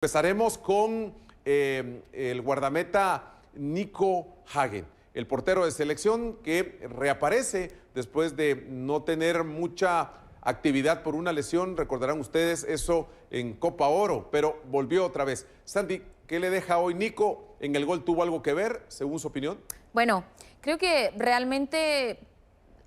Empezaremos con el guardameta Nico Hagen, el portero de selección que reaparece después de no tener mucha actividad por una lesión. Recordarán ustedes eso en Copa Oro, pero volvió otra vez. Sandy, ¿qué le deja hoy Nico? ¿En el gol tuvo algo que ver, según su opinión? Bueno, creo que realmente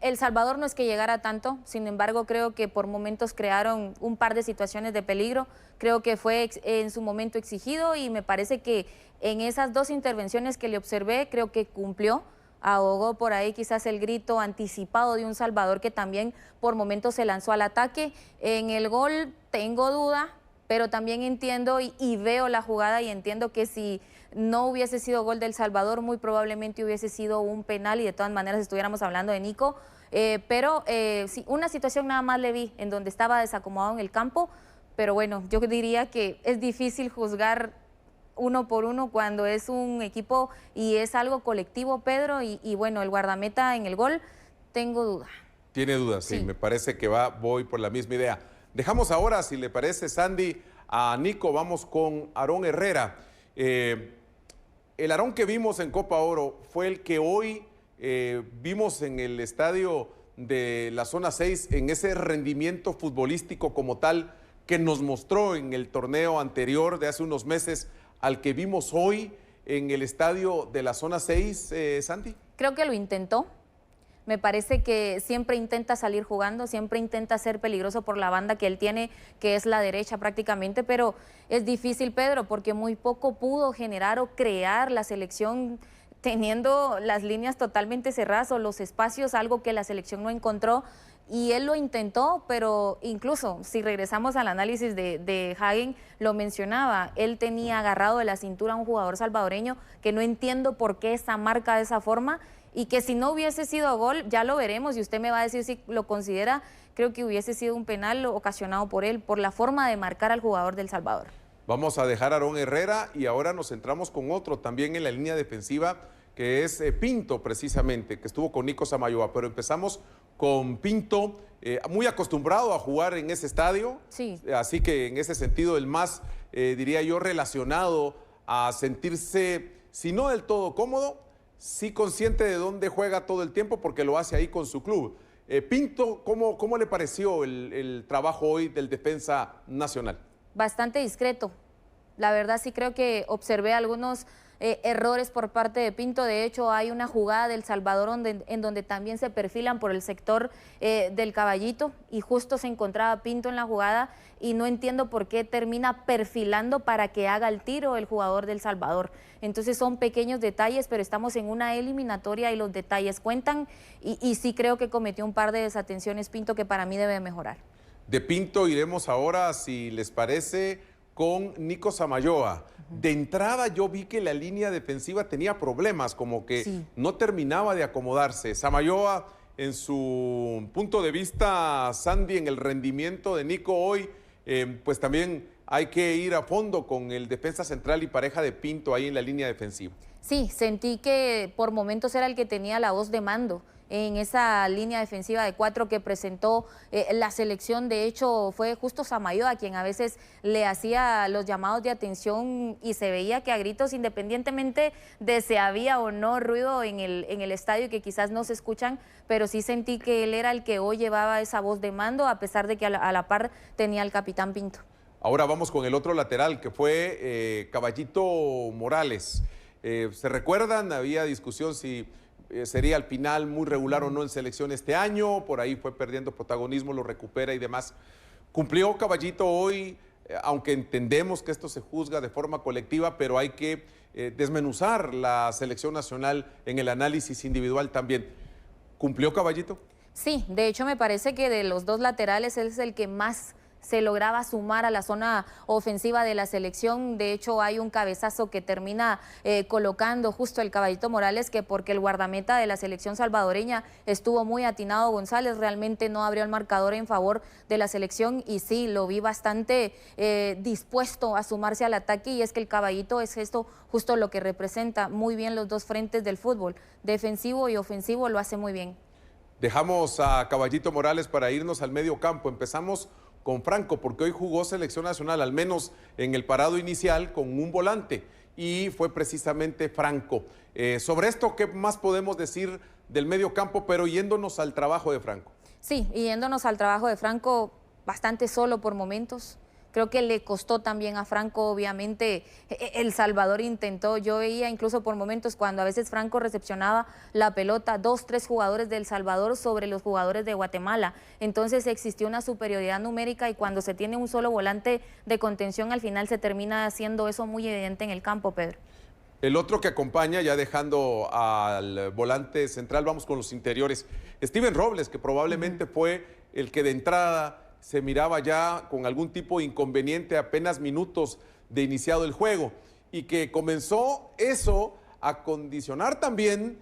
El Salvador no es que llegara tanto, sin embargo creo que por momentos crearon un par de situaciones de peligro, creo que fue en su momento exigido y me parece que en esas dos intervenciones que le observé creo que cumplió, ahogó por ahí quizás el grito anticipado de un Salvador que también por momentos se lanzó al ataque. En el gol tengo duda, pero también entiendo y veo la jugada y entiendo que si no hubiese sido gol del Salvador, muy probablemente hubiese sido un penal y de todas maneras estuviéramos hablando de Nico. Sí, una situación nada más le vi en donde estaba desacomodado en el campo, pero bueno, yo diría que es difícil juzgar uno por uno cuando es un equipo y es algo colectivo, Pedro, y bueno, el guardameta en el gol, tengo duda. Tiene dudas, sí, me parece que voy por la misma idea. Dejamos ahora, si le parece, Sandy, a Nico, vamos con Aarón Herrera. El Aarón que vimos en Copa Oro fue el que hoy vimos en el estadio de la zona 6, en ese rendimiento futbolístico como tal que nos mostró en el torneo anterior de hace unos meses al que vimos hoy en el estadio de la zona 6, Sandy. Creo que lo intentó. Me parece que siempre intenta salir jugando, siempre intenta ser peligroso por la banda que él tiene, que es la derecha prácticamente, pero es difícil, Pedro, porque muy poco pudo generar o crear la selección teniendo las líneas totalmente cerradas o los espacios, algo que la selección no encontró. Y él lo intentó, pero incluso si regresamos al análisis de Hagen, lo mencionaba, él tenía agarrado de la cintura a un jugador salvadoreño que no entiendo por qué esa marca de esa forma y que si no hubiese sido gol, ya lo veremos y usted me va a decir si lo considera, creo que hubiese sido un penal ocasionado por él, por la forma de marcar al jugador del Salvador. Vamos a dejar a Aarón Herrera y ahora nos centramos con otro también en la línea defensiva, que es Pinto precisamente, que estuvo con Nico Samayoa, pero empezamos con Pinto, muy acostumbrado a jugar en ese estadio, sí. Así que en ese sentido el más, diría yo, relacionado a sentirse, si no del todo cómodo, sí consciente de dónde juega todo el tiempo porque lo hace ahí con su club. Pinto, ¿cómo le pareció el trabajo hoy del defensa nacional? Bastante discreto. La verdad sí creo que observé algunos errores por parte de Pinto. De hecho, hay una jugada del Salvador en donde también se perfilan por el sector del Caballito y justo se encontraba Pinto en la jugada y no entiendo por qué termina perfilando para que haga el tiro el jugador del Salvador. Entonces son pequeños detalles, pero estamos en una eliminatoria y los detalles cuentan y sí creo que cometió un par de desatenciones Pinto que para mí debe mejorar. De Pinto iremos ahora, si les parece, con Nico Samayoa. De entrada yo vi que la línea defensiva tenía problemas, como que no terminaba de acomodarse. Samayoa, en su punto de vista, Sandy, en el rendimiento de Nico hoy, pues también hay que ir a fondo con el defensa central y pareja de Pinto ahí en la línea defensiva. Sí, sentí que por momentos era el que tenía la voz de mando en esa línea defensiva de 4 que presentó la selección. De hecho, fue justo Samayoa quien a veces le hacía los llamados de atención y se veía que a gritos, independientemente de si había o no ruido en el estadio, que quizás no se escuchan, pero sí sentí que él era el que hoy llevaba esa voz de mando, a pesar de que a la par tenía al capitán Pinto. Ahora vamos con el otro lateral, que fue Caballito Morales. ¿Se recuerdan? Había discusión si sería al final muy regular o no en selección este año, por ahí fue perdiendo protagonismo, lo recupera y demás. Cumplió Caballito hoy, aunque entendemos que esto se juzga de forma colectiva, pero hay que desmenuzar la selección nacional en el análisis individual también. ¿Cumplió Caballito? Sí, de hecho me parece que de los dos laterales él es el que más se lograba sumar a la zona ofensiva de la selección. De hecho, hay un cabezazo que termina colocando justo el Caballito Morales, que porque el guardameta de la selección salvadoreña estuvo muy atinado, González, realmente no abrió el marcador en favor de la selección y sí, lo vi bastante dispuesto a sumarse al ataque y es que el Caballito es esto justo lo que representa muy bien los dos frentes del fútbol, defensivo y ofensivo, lo hace muy bien. Dejamos a Caballito Morales para irnos al medio campo. Empezamos con Franco, porque hoy jugó selección nacional, al menos en el parado inicial, con un volante, y fue precisamente Franco. Sobre esto, ¿qué más podemos decir del medio campo, pero yéndonos al trabajo de Franco? Sí, y yéndonos al trabajo de Franco, bastante solo por momentos. Creo que le costó también a Franco, obviamente. El Salvador intentó, yo veía incluso por momentos cuando a veces Franco recepcionaba la pelota, 2, 3 jugadores del Salvador sobre los jugadores de Guatemala. Entonces existió una superioridad numérica y cuando se tiene un solo volante de contención, al final se termina haciendo eso muy evidente en el campo, Pedro. El otro que acompaña, ya dejando al volante central, vamos con los interiores. Steven Robles, que probablemente fue el que de entrada se miraba ya con algún tipo de inconveniente apenas minutos de iniciado el juego y que comenzó eso a condicionar también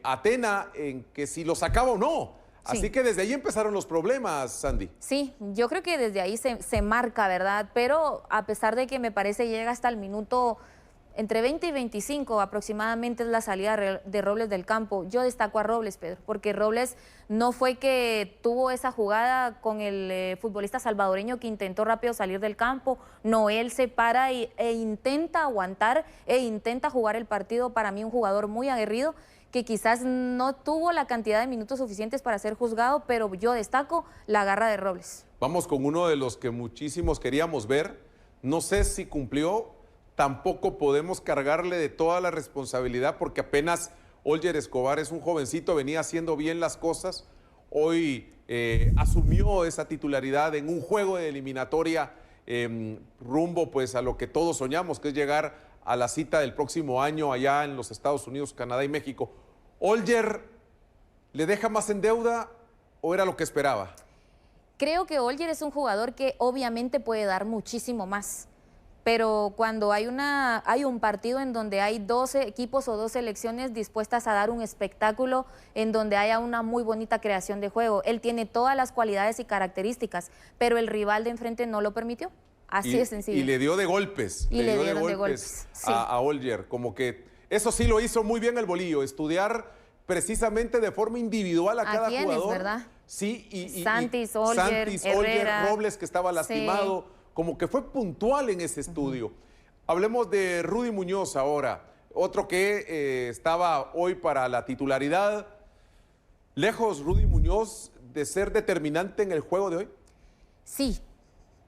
a Tena en que si lo sacaba o no. Sí. Así que desde ahí empezaron los problemas, Sandy. Sí, yo creo que desde ahí se marca, ¿verdad? Pero a pesar de que me parece llega hasta el minuto entre 20 y 25 aproximadamente es la salida de Robles del campo. Yo destaco a Robles, Pedro, porque Robles no fue que tuvo esa jugada con el futbolista salvadoreño que intentó rápido salir del campo. No, él se para e intenta aguantar e intenta jugar el partido. Para mí un jugador muy aguerrido que quizás no tuvo la cantidad de minutos suficientes para ser juzgado, pero yo destaco la garra de Robles. Vamos con uno de los que muchísimos queríamos ver. No sé si cumplió. Tampoco podemos cargarle de toda la responsabilidad porque apenas Olger Escobar es un jovencito, venía haciendo bien las cosas. Hoy asumió esa titularidad en un juego de eliminatoria rumbo pues a lo que todos soñamos, que es llegar a la cita del próximo año allá en los Estados Unidos, Canadá y México. ¿Olger le deja más en deuda o era lo que esperaba? Creo que Olger es un jugador que obviamente puede dar muchísimo más. Pero cuando hay un partido en donde hay 12 equipos o 2 selecciones dispuestas a dar un espectáculo en donde haya una muy bonita creación de juego, él tiene todas las cualidades y características, pero el rival de enfrente no lo permitió. Así de sencillo. Y le dio de golpes. Y le dieron de golpes sí. a Olger. Como que eso sí lo hizo muy bien el Bolillo, estudiar precisamente de forma individual a cada jugador. ¿Verdad? Sí, y Santis, Olger, Herrera, Robles, que estaba lastimado. Sí. Como que fue puntual en ese estudio. Hablemos de Rudy Muñoz ahora, otro que estaba hoy para la titularidad. ¿Lejos Rudy Muñoz de ser determinante en el juego de hoy? Sí,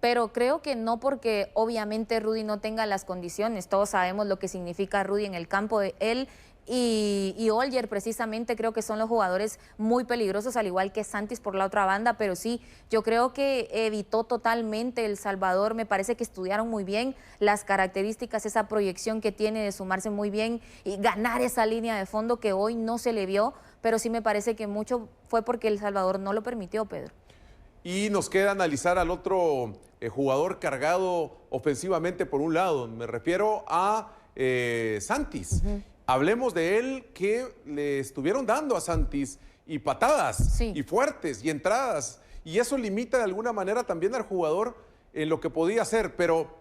pero creo que no porque obviamente Rudy no tenga las condiciones. Todos sabemos lo que significa Rudy en el campo. Él y Olger precisamente creo que son los jugadores muy peligrosos, al igual que Santis por la otra banda, pero sí, yo creo que evitó totalmente El Salvador. Me parece que estudiaron muy bien las características, esa proyección que tiene de sumarse muy bien y ganar esa línea de fondo que hoy no se le vio, pero sí me parece que mucho fue porque El Salvador no lo permitió, Pedro. Y nos queda analizar al otro jugador cargado ofensivamente por un lado, me refiero a Santis. Hablemos de él, que le estuvieron dando a Santis y patadas, sí, y fuertes y entradas, y eso limita de alguna manera también al jugador en lo que podía hacer, pero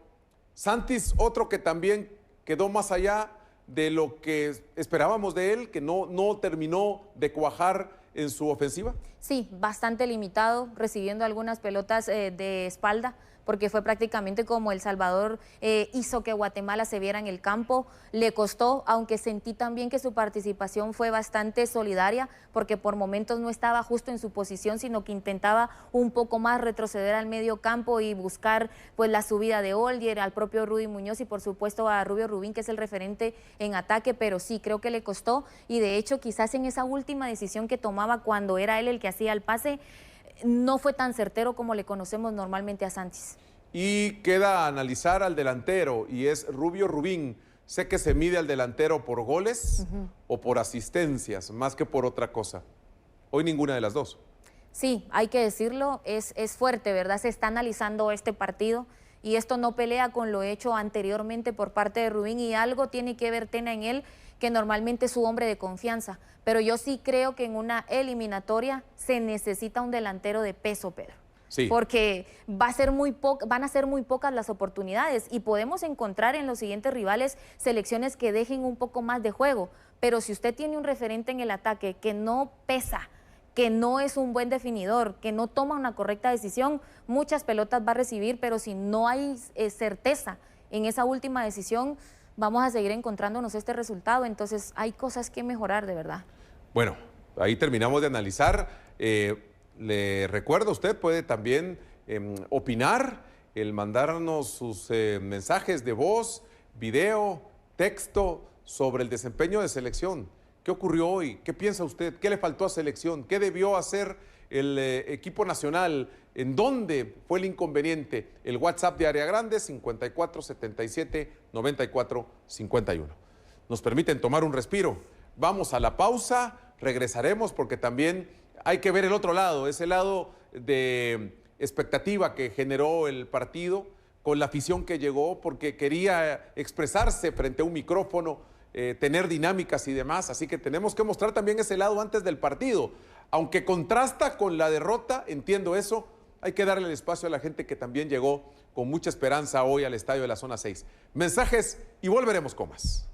Santis, otro que también quedó más allá de lo que esperábamos de él, que no terminó de cuajar en su ofensiva. Sí, bastante limitado, recibiendo algunas pelotas de espalda, porque fue prácticamente como El Salvador hizo que Guatemala se viera en el campo. Le costó, aunque sentí también que su participación fue bastante solidaria, porque por momentos no estaba justo en su posición, sino que intentaba un poco más retroceder al medio campo y buscar pues la subida de Olger, al propio Rudy Muñoz y por supuesto a Rubio Rubín, que es el referente en ataque, pero sí, creo que le costó, y de hecho quizás en esa última decisión que tomaba cuando era él el que hacía el pase, no fue tan certero como le conocemos normalmente a Santis. Y queda analizar al delantero, y es Rubio Rubín. Sé que se mide al delantero por goles o por asistencias, más que por otra cosa. Hoy ninguna de las dos. Sí, hay que decirlo, es fuerte, ¿verdad? Se está analizando este partido y esto no pelea con lo hecho anteriormente por parte de Rubín, y algo tiene que ver Tena en él, que normalmente es su hombre de confianza, pero yo sí creo que en una eliminatoria se necesita un delantero de peso, Pedro. Sí. Porque van a ser muy pocas las oportunidades y podemos encontrar en los siguientes rivales selecciones que dejen un poco más de juego, pero si usted tiene un referente en el ataque que no pesa, que no es un buen definidor, que no toma una correcta decisión, muchas pelotas va a recibir, pero si no hay certeza en esa última decisión, vamos a seguir encontrándonos este resultado. Entonces hay cosas que mejorar, de verdad. Bueno, ahí terminamos de analizar. Le recuerdo, usted puede también opinar, el mandarnos sus mensajes de voz, video, texto sobre el desempeño de selección. ¿Qué ocurrió hoy? ¿Qué piensa usted? ¿Qué le faltó a selección? ¿Qué debió hacer el equipo nacional? ¿En dónde fue el inconveniente? El WhatsApp de Área Grande, 5477-9451. Nos permiten tomar un respiro. Vamos a la pausa, regresaremos porque también hay que ver el otro lado, ese lado de expectativa que generó el partido con la afición que llegó porque quería expresarse frente a un micrófono, tener dinámicas y demás, así que tenemos que mostrar también ese lado antes del partido. Aunque contrasta con la derrota, entiendo eso, hay que darle el espacio a la gente que también llegó con mucha esperanza hoy al estadio de la Zona 6. Mensajes y volveremos con más.